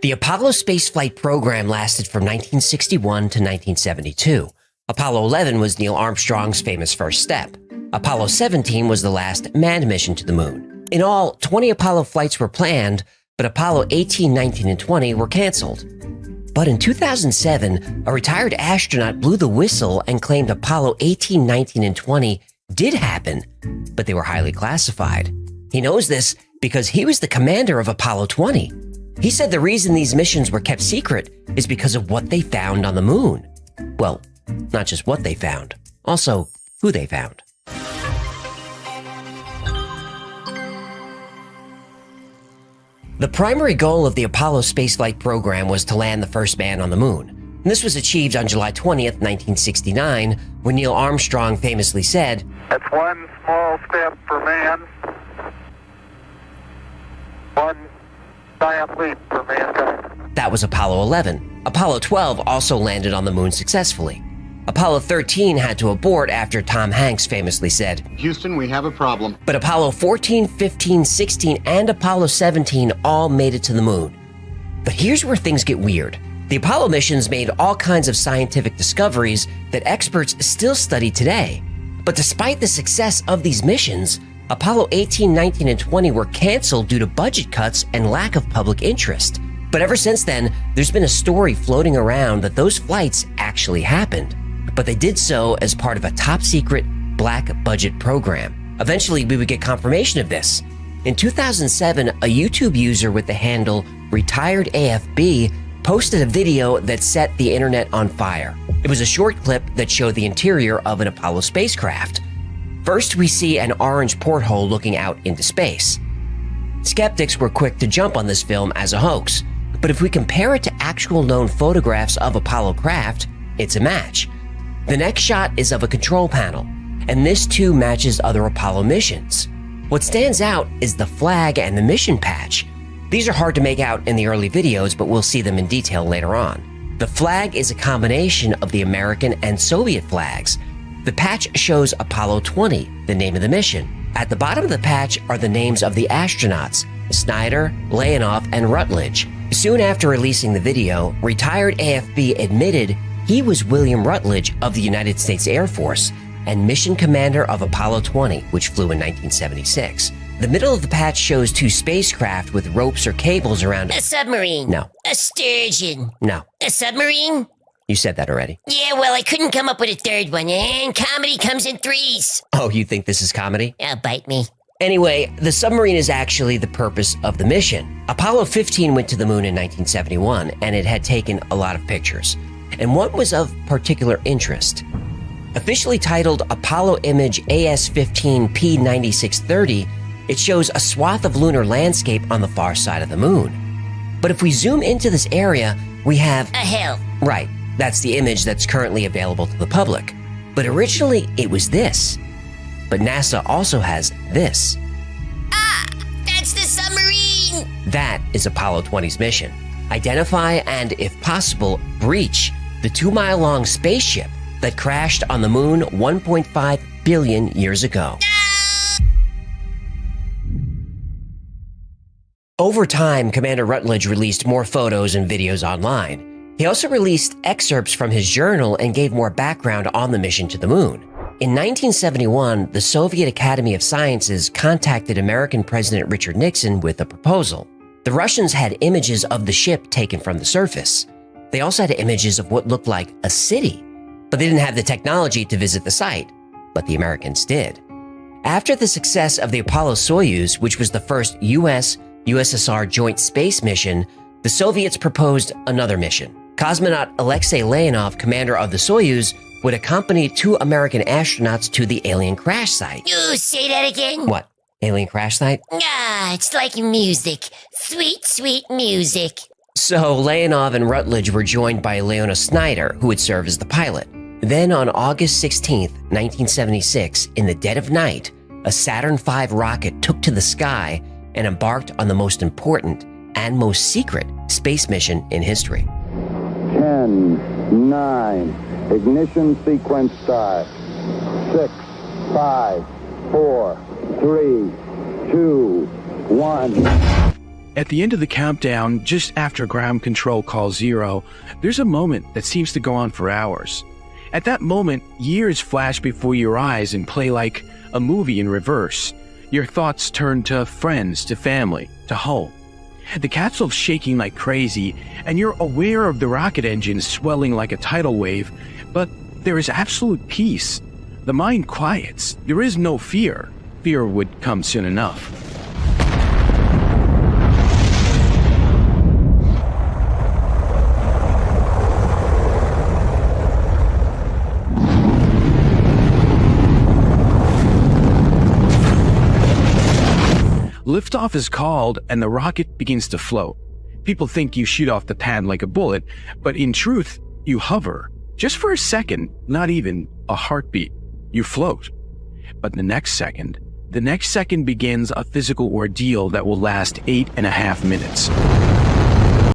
The Apollo spaceflight program lasted from 1961 to 1972. Apollo 11 was Neil Armstrong's famous first step. Apollo 17 was the last manned mission to the moon. In all, 20 Apollo flights were planned, but Apollo 18, 19, and 20 were canceled. But in 2007, a retired astronaut blew the whistle and claimed Apollo 18, 19, and 20 did happen, but they were highly classified. He knows this because he was the commander of Apollo 20. He said the reason these missions were kept secret is because of what they found on the moon. Well, not just what they found, also who they found. The primary goal of the Apollo spaceflight program was to land the first man on the moon. And this was achieved on July 20th, 1969, when Neil Armstrong famously said, "That's one small step for man, one giant leap for mankind." That was Apollo 11. Apollo 12 also landed on the moon successfully. Apollo 13 had to abort after Tom Hanks famously said, "Houston, we have a problem." But Apollo 14, 15, 16, and Apollo 17 all made it to the moon. But here's where things get weird. The Apollo missions made all kinds of scientific discoveries that experts still study today. But despite the success of these missions, Apollo 18, 19, and 20 were canceled due to budget cuts and lack of public interest. But ever since then, there's been a story floating around that those flights actually happened. But they did so as part of a top-secret, black-budget program. Eventually, we would get confirmation of this. In 2007, a YouTube user with the handle RetiredAFB posted a video that set the internet on fire. It was a short clip that showed the interior of an Apollo spacecraft. First, we see an orange porthole looking out into space. Skeptics were quick to jump on this film as a hoax, but if we compare it to actual known photographs of Apollo craft, it's a match. The next shot is of a control panel, and this too matches other Apollo missions. What stands out is the flag and the mission patch. These are hard to make out in the early videos, but we'll see them in detail later on. The flag is a combination of the American and Soviet flags. The patch shows Apollo 20, the name of the mission. At the bottom of the patch are the names of the astronauts, Snyder, Leonov, and Rutledge. Soon after releasing the video, retired AFB admitted he was William Rutledge of the United States Air Force and mission commander of Apollo 20, which flew in 1976. The middle of the patch shows two spacecraft with ropes or cables around. A submarine. No. A sturgeon. No. A submarine? You said that already. Yeah, well, I couldn't come up with a third one, and comedy comes in threes. Oh, you think this is comedy? Bite me. Anyway, the submarine is actually the purpose of the mission. Apollo 15 went to the moon in 1971, and it had taken a lot of pictures. And one was of particular interest. Officially titled Apollo Image AS-15P9630, it shows a swath of lunar landscape on the far side of the moon. But if we zoom into this area, we have A hill. Right, that's the image that's currently available to the public. But originally, it was this. But NASA also has this. That's the submarine! That is Apollo 20's mission. Identify and, if possible, breach the 2-mile-long spaceship that crashed on the moon 1.5 billion years ago. Over time, Commander Rutledge released more photos and videos online. He also released excerpts from his journal and gave more background on the mission to the moon. In 1971, the Soviet Academy of Sciences contacted American President Richard Nixon with a proposal. The Russians had images of the ship taken from the surface. They also had images of what looked like a city, but they didn't have the technology to visit the site, but the Americans did. After the success of the Apollo-Soyuz, which was the first US-USSR joint space mission, the Soviets proposed another mission. Cosmonaut Alexei Leonov, commander of the Soyuz, would accompany 2 American astronauts to the alien crash site. You say that again? What? Alien crash site? It's like music. Sweet, sweet music. So Leonov and Rutledge were joined by Leona Snyder, who would serve as the pilot. Then on August 16th, 1976, in the dead of night, a Saturn V rocket took to the sky and embarked on the most important and most secret space mission in history. 10, 9, ignition sequence start. 6, 5, 4, 3, 2, 1. At the end of the countdown, just after ground control calls 0, there's a moment that seems to go on for hours. At that moment, years flash before your eyes and play like a movie in reverse. Your thoughts turn to friends, to family, to home. The capsule's shaking like crazy, and you're aware of the rocket engine swelling like a tidal wave, but there is absolute peace. The mind quiets. There is no fear. Fear would come soon enough. Liftoff is called and the rocket begins to float. People think you shoot off the pad like a bullet, but in truth, you hover. Just for a second, not even a heartbeat. You float. But the next second begins a physical ordeal that will last 8.5 minutes.